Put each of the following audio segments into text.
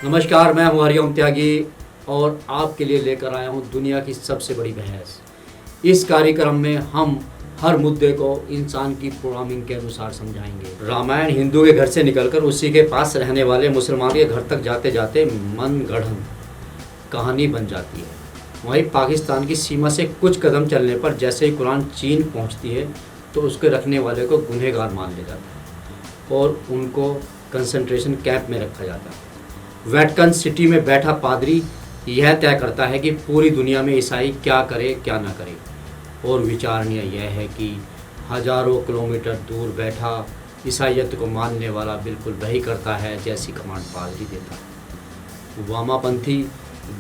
नमस्कार, मैं हूँ हरिओम त्यागी और आपके लिए लेकर आया हूँ दुनिया की सबसे बड़ी बहस। इस कार्यक्रम में हम हर मुद्दे को इंसान की प्रोग्रामिंग के अनुसार समझाएंगे। रामायण हिंदू के घर से निकलकर उसी के पास रहने वाले मुसलमान के घर तक जाते जाते मनगढ़ंत कहानी बन जाती है। वहीं पाकिस्तान की सीमा से कुछ कदम चलने पर जैसे ही कुरान चीन पहुँचती है तो उसके रखने वाले को गुनहगार मान लिया जाता है और उनको कंसंट्रेशन कैंप में रखा जाता है। वेटिकन सिटी में बैठा पादरी यह तय करता है कि पूरी दुनिया में ईसाई क्या करे क्या ना करे, और विचारणीय यह है कि हजारों किलोमीटर दूर बैठा ईसाइयत को मानने वाला बिल्कुल वही करता है जैसी कमांड पादरी देता है। वामापंथी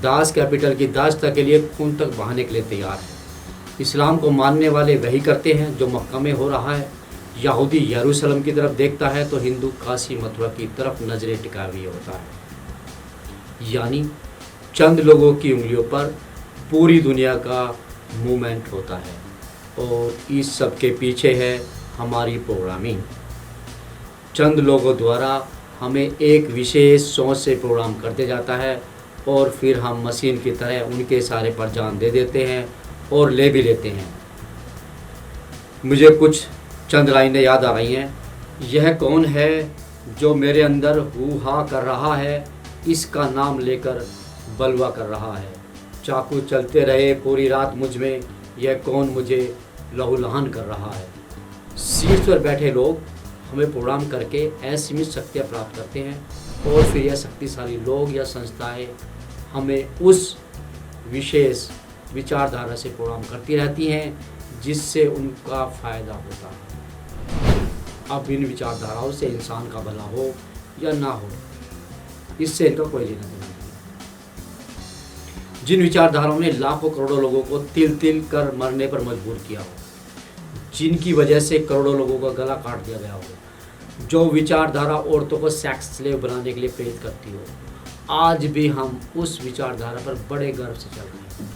दास कैपिटल की दासता के लिए खून तक बहाने के लिए तैयार है। इस्लाम को मानने वाले वही करते हैं जो मक्का में हो रहा है। यहूदी यरूशलेम की तरफ देखता है तो हिंदू काशी मथुरा की तरफ नजरें टिकाए हुए होता है। यानी चंद लोगों की उंगलियों पर पूरी दुनिया का मूवमेंट होता है और इस सब के पीछे है हमारी प्रोग्रामिंग। चंद लोगों द्वारा हमें एक विशेष सोच से प्रोग्राम करते जाता है और फिर हम मशीन की तरह उनके इशारे पर जान दे देते हैं और ले भी लेते हैं। मुझे कुछ चंद लाइनें याद आ रही हैं। यह कौन है जो मेरे अंदर हू हा कर रहा है, इसका नाम लेकर बलवा कर रहा है। चाकू चलते रहे पूरी रात मुझ में, यह कौन मुझे लहूलुहान कर रहा है। शीर्ष पर बैठे लोग हमें प्रोग्राम करके असीमित शक्तियाँ प्राप्त करते हैं और फिर यह शक्तिशाली लोग या संस्थाएं हमें उस विशेष विचारधारा से प्रोग्राम करती रहती हैं जिससे उनका फ़ायदा होता है। अब इन विचारधाराओं से इंसान का भला हो या ना हो, इससे इनका कोई लेना देना नहीं। जिन विचारधाराओं ने लाखों करोड़ों लोगों को तिल तिल कर मरने पर मजबूर किया हो, जिनकी वजह से करोड़ों लोगों का गला काट दिया गया हो, जो विचारधारा औरतों को सेक्स स्लेव बनाने के लिए प्रेरित करती हो, आज भी हम उस विचारधारा पर बड़े गर्व से चल रहे हैं।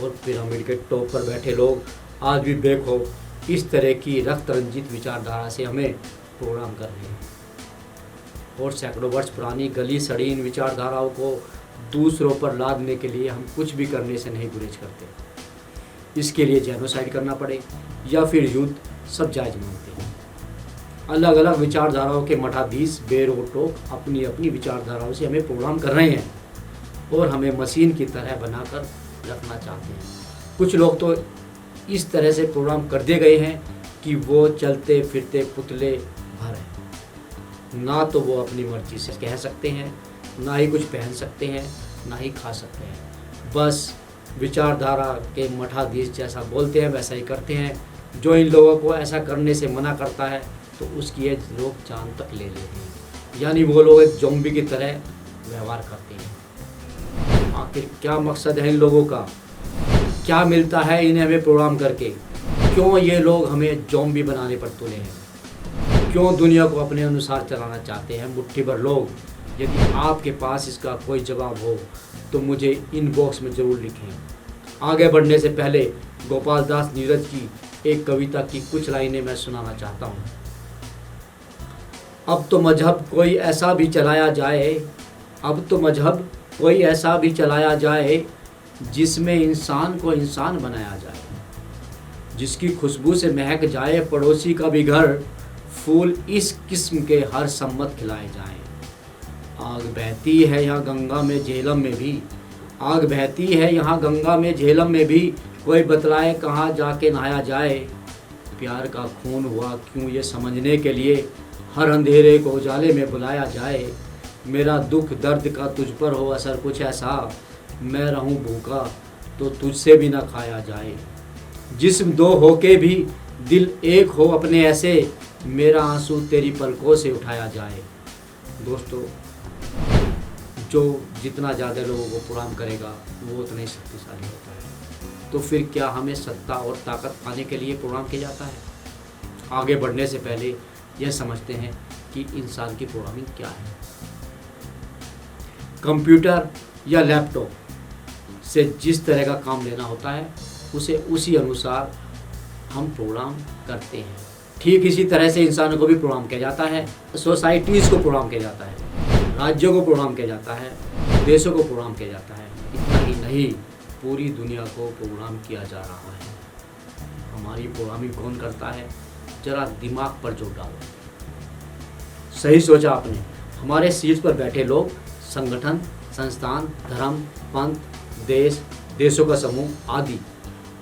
और पिरामिड के टॉप पर बैठे लोग आज भी बेखौफ इस तरह की रक्त रंजित विचारधारा से हमें प्रोग्राम कर रहे हैं। और सैकड़ों वर्ष पुरानी गली सड़ी इन विचारधाराओं को दूसरों पर लादने के लिए हम कुछ भी करने से नहीं गुरेज करते। इसके लिए जेनोसाइड करना पड़े या फिर युद्ध, सब जायज मानते हैं। अलग अलग विचारधाराओं के मठाधीश बेरोक टोक अपनी अपनी विचारधाराओं से हमें प्रोग्राम कर रहे हैं और हमें मशीन की तरह बनाकर रखना चाहते हैं। कुछ लोग तो इस तरह से प्रोग्राम कर दिए गए हैं कि वो चलते फिरते पुतले भर हैं। ना तो वो अपनी मर्जी से कह सकते हैं, ना ही कुछ पहन सकते हैं, ना ही खा सकते हैं। बस विचारधारा के मठाधीश जैसा बोलते हैं वैसा ही करते हैं। जो इन लोगों को ऐसा करने से मना करता है तो उसकी ये लोग जान तक ले लेते हैं। यानी वो लोग एक ज़ॉम्बी की तरह व्यवहार करते हैं। आखिर क्या मकसद है इन लोगों का? क्या मिलता है इन्हें हमें प्रोग्राम करके? क्यों ये लोग हमें ज़ॉम्बी बनाने पर तुले हैं? क्यों दुनिया को अपने अनुसार चलाना चाहते हैं मुट्ठी भर लोग? यदि आपके पास इसका कोई जवाब हो तो मुझे इनबॉक्स में ज़रूर लिखें। आगे बढ़ने से पहले गोपाल दास नीरज की एक कविता की कुछ लाइनें मैं सुनाना चाहता हूँ। अब तो मजहब कोई ऐसा भी चलाया जाए, अब तो मजहब कोई ऐसा भी चलाया जाए जिसमें इंसान को इंसान बनाया जाए, जिसकी खुशबू से महक जाए पड़ोसी का भी घर, फूल इस किस्म के हर सम्मत खिलाए जाएं। आग बहती है यहाँ गंगा में झेलम में भी, आग बहती है यहाँ गंगा में झेलम में भी, कोई बतलाए कहाँ जाके नहाया जाए। प्यार का खून हुआ क्यों ये समझने के लिए, हर अंधेरे को उजाले में बुलाया जाए। मेरा दुख दर्द का तुझ पर हो असर कुछ ऐसा, मैं रहूं भूखा तो तुझसे भी ना खाया जाए। जिस्म दो होके भी दिल एक हो अपने ऐसे, मेरा आंसू तेरी पलकों से उठाया जाए। दोस्तों, जो जितना ज़्यादा लोगों को प्रोग्राम करेगा वो उतना ही शक्तिशाली होता है। तो फिर क्या हमें सत्ता और ताकत पाने के लिए प्रोग्राम किया जाता है? आगे बढ़ने से पहले यह समझते हैं कि इंसान की प्रोग्रामिंग क्या है। कंप्यूटर या लैपटॉप से जिस तरह का काम लेना होता है उसे उसी अनुसार हम प्रोग्राम करते हैं। ठीक इसी तरह से इंसानों को भी प्रोग्राम किया जाता है, सोसाइटीज़ को प्रोग्राम किया जाता है। राज्यों को प्रोग्राम किया जाता है, देशों को प्रोग्राम किया जाता है। इतना ही नहीं, पूरी दुनिया को प्रोग्राम किया जा रहा है। हमारी प्रोग्रामिंग कौन करता है? जरा दिमाग पर जोर डालो। सही सोचा आपने। हमारे सीट पर बैठे लोग संगठन, संस्थान, धर्म, पंथ, देश, देशों का समूह आदि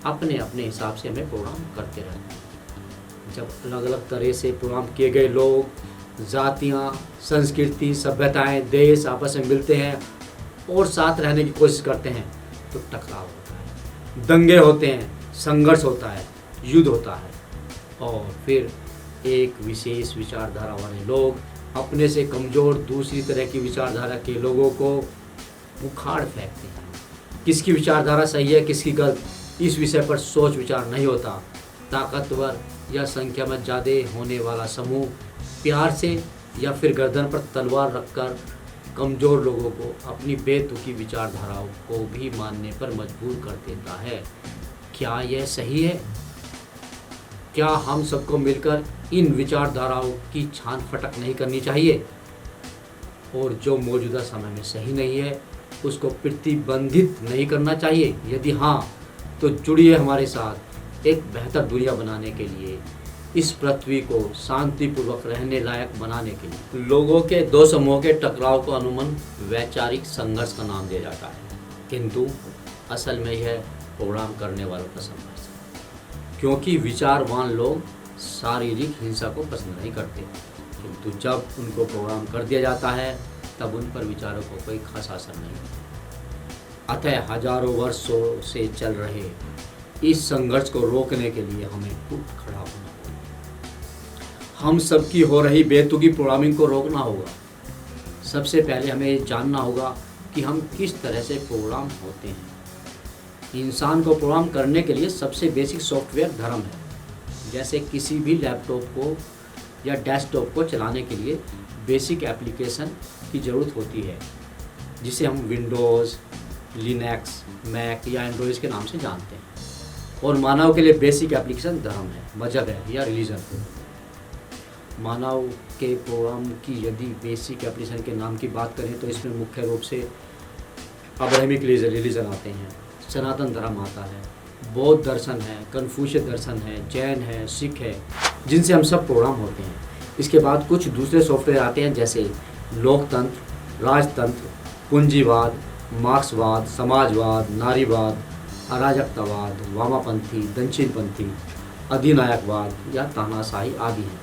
अपने अपने हिसाब से हमें प्रोग्राम करते रहते हैं। जब अलग अलग तरह से प्रोग्राम किए गए लोग, जातियाँ, संस्कृति, सभ्यताएं, देश आपस में मिलते हैं और साथ रहने की कोशिश करते हैं तो टकराव होता है, दंगे होते हैं, संघर्ष होता है, युद्ध होता है और फिर एक विशेष विचारधारा वाले लोग अपने से कमज़ोर दूसरी तरह की विचारधारा के लोगों को उखाड़ फेंकते हैं। किसकी विचारधारा सही है, किसकी गलत, इस विषय पर सोच विचार नहीं होता। ताकतवर या संख्या में ज़्यादा होने वाला समूह प्यार से या फिर गर्दन पर तलवार रखकर कमज़ोर लोगों को अपनी बेतुकी विचारधाराओं को भी मानने पर मजबूर कर देता है। क्या यह सही है? क्या हम सबको मिलकर इन विचारधाराओं की छान फटक नहीं करनी चाहिए? और जो मौजूदा समय में सही नहीं है उसको प्रतिबंधित नहीं करना चाहिए? यदि हाँ, तो जुड़िए हमारे साथ एक बेहतर दुनिया बनाने के लिए, इस पृथ्वी को शांतिपूर्वक रहने लायक बनाने के लिए। लोगों के दो समूहों के टकराव को अमूमन वैचारिक संघर्ष का नाम दिया जाता है, किंतु असल में यह प्रोग्राम करने वालों का संघर्ष है। क्योंकि विचारवान लोग शारीरिक हिंसा को पसंद नहीं करते, किंतु जब उनको प्रोग्राम कर दिया जाता है तब उन पर विचारों को कोई खास असर नहीं होता। अतः हजारों वर्षों से चल रहे इस संघर्ष को रोकने के लिए हमें उठ खड़ा होना होगा। हम सबकी हो रही बेतुकी प्रोग्रामिंग को रोकना होगा। सबसे पहले हमें ये जानना होगा कि हम किस तरह से प्रोग्राम होते हैं। इंसान को प्रोग्राम करने के लिए सबसे बेसिक सॉफ्टवेयर धर्म है। जैसे किसी भी लैपटॉप को या डेस्कटॉप को चलाने के लिए बेसिक एप्लीकेशन की ज़रूरत होती है, जिसे हम विंडोज़, लिनक्स, मैक या एंड्रॉइड के नाम से जानते हैं। और मानव के लिए बेसिक एप्लीकेशन धर्म है, मजहब है या रिलीजन। मानव के प्रोग्राम की यदि बेसिक एप्लीकेशन के नाम की बात करें तो इसमें मुख्य रूप से अब्राहमिक रिलीजन आते हैं, सनातन धर्म आता है, बौद्ध दर्शन है, कन्फ्यूशियस दर्शन है, जैन है, सिख है, जिनसे हम सब प्रोग्राम होते हैं। इसके बाद कुछ दूसरे सॉफ्टवेयर आते हैं जैसे लोकतंत्र, राजतंत्र, पूंजीवाद, मार्क्सवाद, समाजवाद, नारीवाद, अराजकतावाद, वामापंथी, दक्षिणपंथी, अधिनायकवाद या तानाशाही आदि हैं।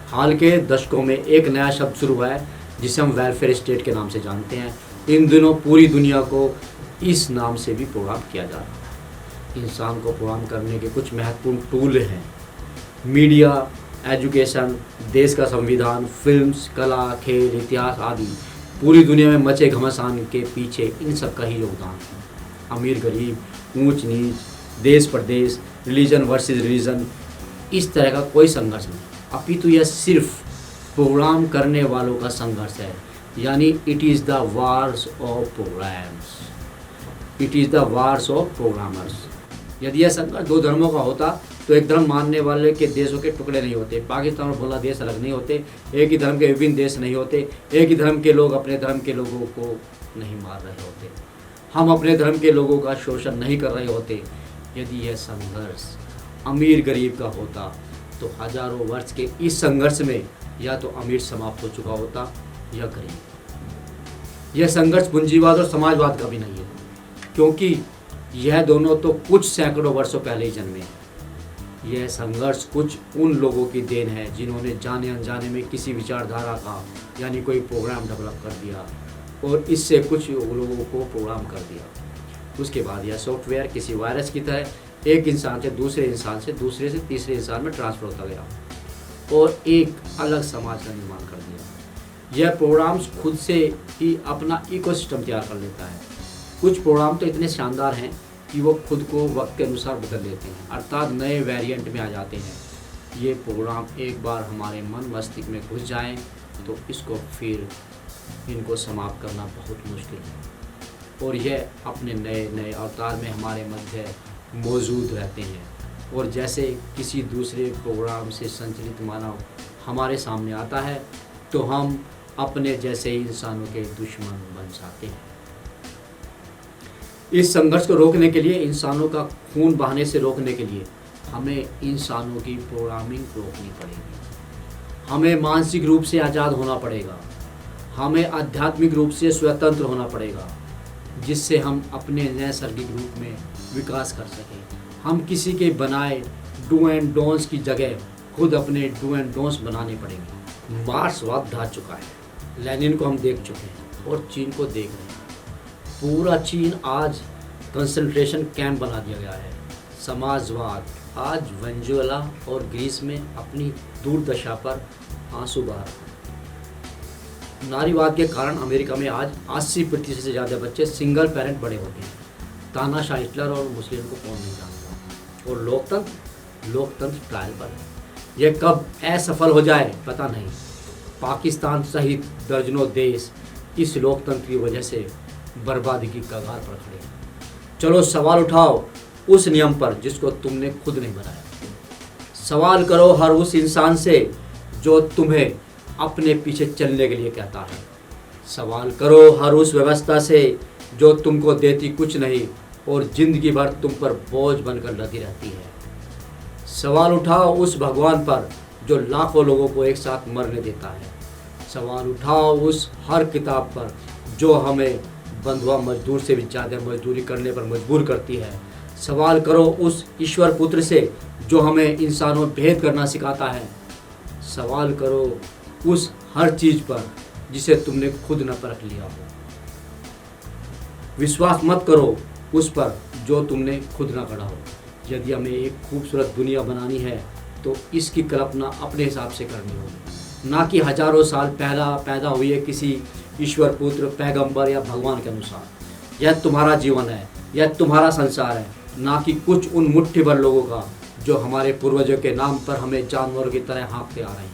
हाल के दशकों में एक नया शब्द शुरू हुआ है जिसे हम वेलफेयर स्टेट के नाम से जानते हैं। इन दिनों पूरी दुनिया को इस नाम से भी प्रोग्राम किया जा रहा है। इंसान को प्रोग्राम करने के कुछ महत्वपूर्ण टूल हैं। मीडिया, एजुकेशन, देश का संविधान, फिल्म्स, कला, खेल, इतिहास आदि पूरी दुनिया में मचे घमासान के पीछे इन सब का ही योगदान है। अमीर गरीब, ऊंच नीच, देश प्रदेश, रिलीजन वर्सेस रिलीजन, इस तरह का कोई संघर्ष नहीं, अपितु यह सिर्फ प्रोग्राम करने वालों का संघर्ष है। यानी it is the wars of programs, it is the wars of programmers. यदि यह संघर्ष दो धर्मों का होता तो एक धर्म मानने वाले के देशों के टुकड़े नहीं होते, पाकिस्तान और बांग्लादेश अलग नहीं होते, एक ही धर्म के विभिन्न देश नहीं होते, एक ही धर्म के लोग अपने धर्म के लोगों को नहीं मार रहे होते, हम अपने धर्म के लोगों का शोषण नहीं कर रहे होते। यदि यह संघर्ष अमीर गरीब का होता तो हजारों वर्ष के इस संघर्ष में या तो अमीर समाप्त हो चुका होता या गरीब। यह संघर्ष पूंजीवाद और समाजवाद का भी नहीं है, क्योंकि यह दोनों तो कुछ सैकड़ों वर्षों पहले ही जन्मे। यह संघर्ष कुछ उन लोगों की देन है जिन्होंने जाने अनजाने में किसी विचारधारा का यानी कोई प्रोग्राम डेवलप कर दिया और इससे कुछ लोगों को प्रोग्राम कर दिया। उसके बाद यह सॉफ्टवेयर किसी वायरस की तरह एक इंसान से दूसरे इंसान से दूसरे से तीसरे इंसान में ट्रांसफ़र होता गया और एक अलग समाज का निर्माण कर दिया। यह प्रोग्राम्स खुद से ही अपना इकोसिस्टम तैयार कर लेता है। कुछ प्रोग्राम तो इतने शानदार हैं कि वो खुद को वक्त के अनुसार बदल लेते हैं, अर्थात नए वेरिएंट में आ जाते हैं। ये प्रोग्राम एक बार हमारे मन मस्तिष्क में घुस जाएं तो इसको फिर इनको समाप्त करना बहुत मुश्किल है और यह अपने नए नए अवतार में हमारे मध्य मौजूद रहते हैं। और जैसे किसी दूसरे प्रोग्राम से संचालित मानव हमारे सामने आता है तो हम अपने जैसे ही इंसानों के दुश्मन बन जाते हैं। इस संघर्ष को रोकने के लिए, इंसानों का खून बहाने से रोकने के लिए हमें इंसानों की प्रोग्रामिंग रोकनी पड़ेगी। हमें मानसिक रूप से आज़ाद होना पड़ेगा। हमें आध्यात्मिक रूप से स्वतंत्र होना पड़ेगा, जिससे हम अपने नैसर्गिक रूप में विकास कर सकें। हम किसी के बनाए डू एंड डोंट्स की जगह खुद अपने डू एंड डोंट्स बनाने पड़ेंगे। मार्क्सवाद ढह चुका है, लेनिन को हम देख चुके हैं और चीन को देख रहे हैं। पूरा चीन आज कंसंट्रेशन कैंप बना दिया गया है। समाजवाद आज वेनेजुएला और ग्रीस में अपनी दुर्दशा पर आंसू बहा रहा है। नारीवाद के कारण अमेरिका में आज 80% से ज़्यादा बच्चे सिंगल पेरेंट बड़े होते हैं। तानाशाह हिटलर और मुस्लिम को कौन नहीं जानता। और लोकतंत्र ट्रायल पर है। यह कब असफल हो जाए पता नहीं। पाकिस्तान सहित दर्जनों देश इस लोकतंत्र की वजह से बर्बादी की कगार पर खड़े हैं। चलो सवाल उठाओ उस नियम पर जिसको तुमने खुद नहीं बनाया। सवाल करो हर उस इंसान से जो तुम्हें अपने पीछे चलने के लिए कहता है। सवाल करो हर उस व्यवस्था से जो तुमको देती कुछ नहीं और जिंदगी भर तुम पर बोझ बनकर लगी रहती है। सवाल उठाओ उस भगवान पर जो लाखों लोगों को एक साथ मरने देता है। सवाल उठाओ उस हर किताब पर जो हमें बंधुआ मजदूर से भी ज़्यादा मजदूरी करने पर मजबूर करती है। सवाल करो उस ईश्वर पुत्र से जो हमें इंसानों में भेद करना सिखाता है। सवाल करो उस हर चीज़ पर जिसे तुमने खुद न परख लिया हो। विश्वास मत करो उस पर जो तुमने खुद न गढ़ा हो। यदि हमें एक खूबसूरत दुनिया बनानी है तो इसकी कल्पना अपने हिसाब से करनी होगी, ना कि हजारों साल पहला पैदा हुए किसी ईश्वर पुत्र, पैगंबर या भगवान के अनुसार। यह तुम्हारा जीवन है, यह तुम्हारा संसार है, ना कि कुछ उन मुट्ठी भर लोगों का जो हमारे पूर्वजों के नाम पर हमें जानवरों की तरह हाँकते आ रहे हैं।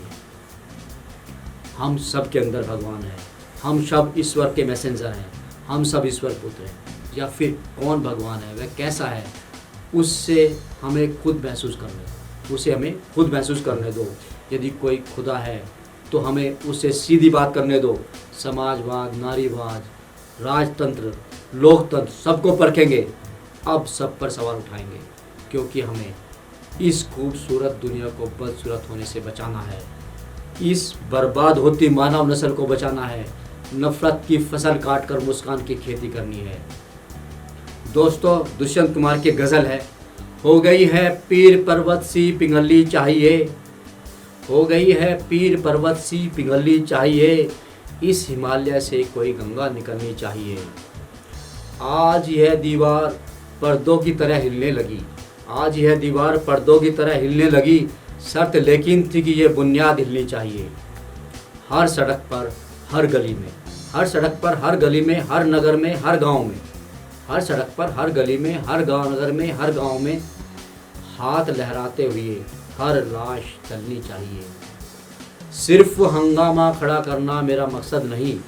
हम सब के अंदर भगवान है। हम सब ईश्वर के मैसेंजर हैं। हम सब ईश्वर पुत्र हैं। या फिर कौन भगवान है, वह कैसा है, उससे हमें खुद महसूस करने दो। यदि कोई खुदा है तो हमें उससे सीधी बात करने दो। समाजवाद, नारीवाद, राजतंत्र, लोकतंत्र सबको परखेंगे। अब सब पर सवाल उठाएंगे, क्योंकि हमें इस खूबसूरत दुनिया को बदसूरत होने से बचाना है। इस बर्बाद होती मानव नस्ल को बचाना है। नफरत की फसल काटकर मुस्कान की खेती करनी है। दोस्तों, दुष्यंत कुमार की गज़ल है, हो गई है पीर पर्वत सी पिघलनी चाहिए, हो गई है पीर पर्वत सी पिघलनी चाहिए, इस हिमालय से कोई गंगा निकलनी चाहिए। आज यह दीवार पर्दों की तरह हिलने लगी, आज यह दीवार पर्दों की तरह हिलने लगी, शर्त लेकिन थी कि ये बुनियाद हिलनी चाहिए। हर सड़क पर, हर गली में, हर सड़क पर, हर गली में, हर नगर में, हर गांव में, हर सड़क पर, हर गली में, हर गांव, नगर में, हर गांव में हाथ लहराते हुए हर लाश चलनी चाहिए। सिर्फ हंगामा खड़ा करना मेरा मकसद नहीं,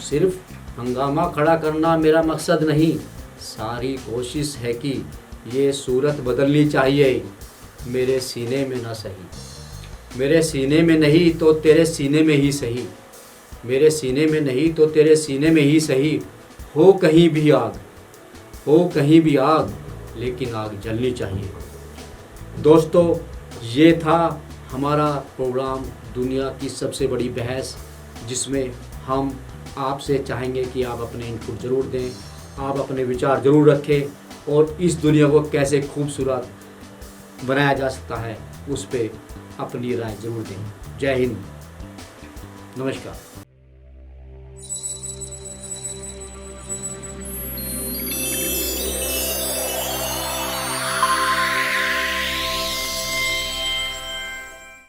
सिर्फ हंगामा खड़ा करना मेरा मकसद नहीं, सारी कोशिश है कि ये सूरत बदलनी चाहिए। मेरे सीने में ना सही, मेरे सीने में नहीं तो तेरे सीने में ही सही, मेरे सीने में नहीं तो तेरे सीने में ही सही। हो कहीं भी आग, हो कहीं भी आग, लेकिन आग जलनी चाहिए। दोस्तों, ये था हमारा प्रोग्राम दुनिया की सबसे बड़ी बहस, जिसमें हम आपसे चाहेंगे कि आप अपने इनपुट ज़रूर दें, आप अपने विचार ज़रूर रखें और इस दुनिया को कैसे खूबसूरत बनाया जा सकता है उस पर अपनी राय ज़रूर दें। जय हिंद, नमस्कार।